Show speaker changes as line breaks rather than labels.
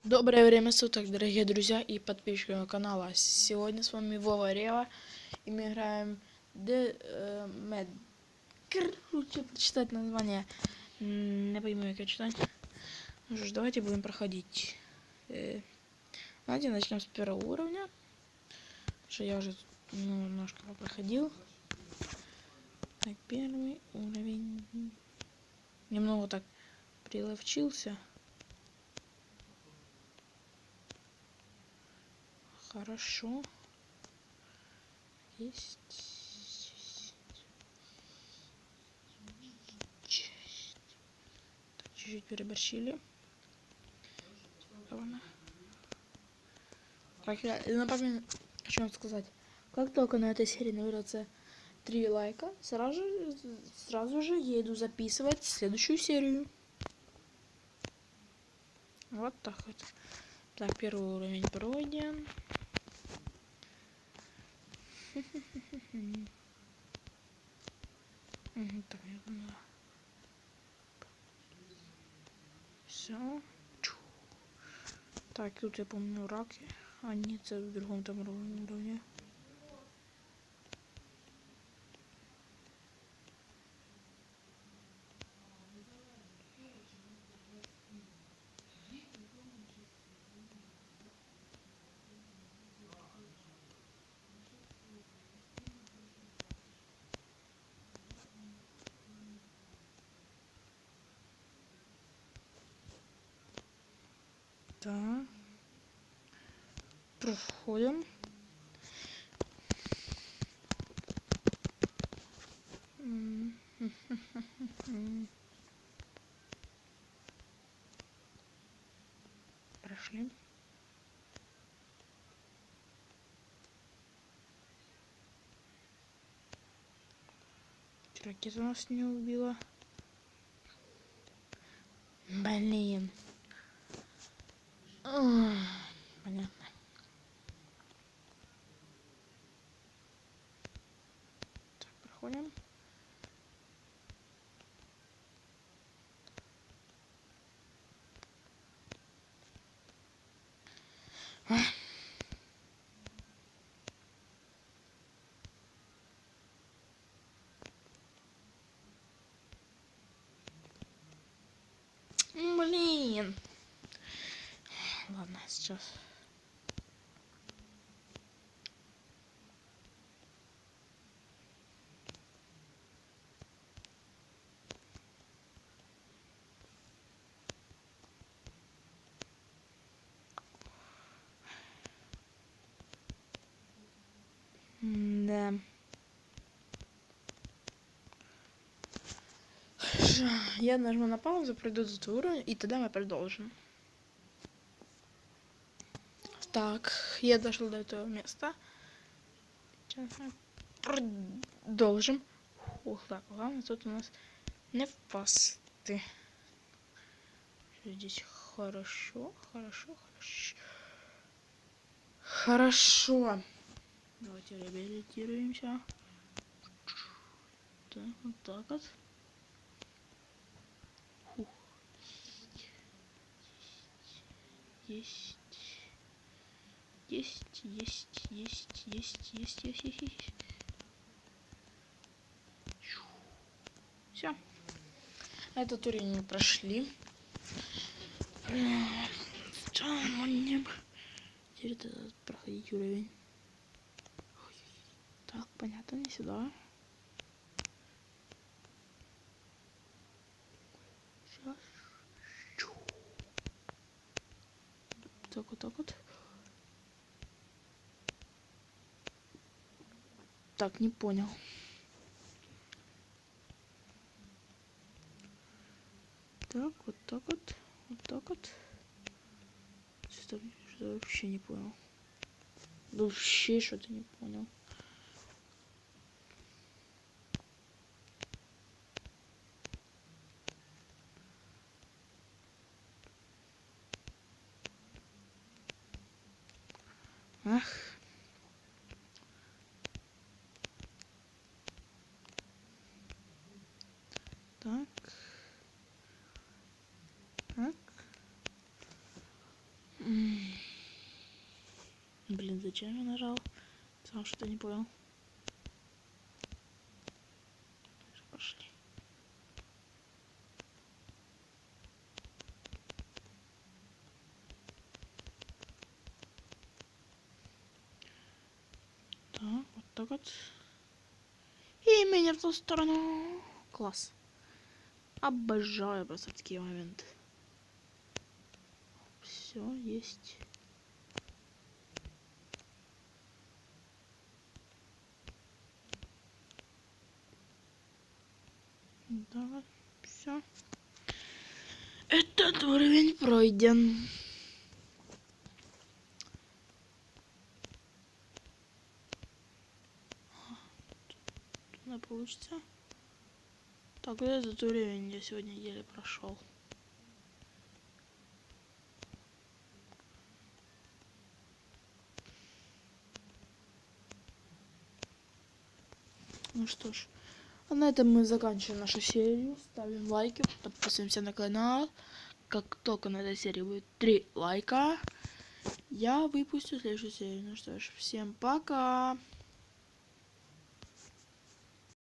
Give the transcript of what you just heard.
Доброе время суток, дорогие друзья и подписчики канала. Сегодня с вами Вова Рева, и мы играем Короче, прочитать название не пойму, как я читать. Ну что ж, давайте будем проходить. Давайте начнем с первого уровня, потому что я уже немножко проходил. Так, первый уровень. Немного так приловчился. Хорошо. Есть. Так, чуть-чуть переборщили. Так, я напомню, хочу вам сказать. Как только на этой серии наберется 3 лайка, сразу же еду записывать следующую серию. Вот так вот. Так, первый уровень пройден. Так, все. Так, тут я помню раки. А нет, это в другом там уровне. Так. Проходим. Прошли. Ракета нас не убила. Блин. Понятно. Так, проходим. Блин. Ладно, сейчас. Да. Я нажму на паузу, пройду этот уровень, и тогда мы продолжим. Так, я дошел до этого места. Сейчас мы продолжим. Ух, так, главное тут у нас не впасти. Здесь хорошо. Хорошо. Давайте реабилитируемся. Так, вот так вот. Фух. Есть. Все. Этот уровень мы прошли. Теперь это проходить уровень. Так, понятно, не сюда. Сейчас. Так вот. Так, не понял. Так, вот так вот. Что-то вообще не понял. Вообще что-то не понял. Ах. Так. Блин, зачем я нажал? Сам что-то не понял. Пошли. Так, вот так вот. И меня в ту сторону. Класс. Обожаю просто такие моменты. Все есть. Да, все. Этот уровень пройден. Она получится. Так, вот этот уровень я сегодня еле прошел. Ну что ж, а на этом мы заканчиваем нашу серию. Ставим лайки, подписываемся на канал. Как только на этой серии будет 3 лайка, я выпущу следующую серию. Ну что ж, всем пока!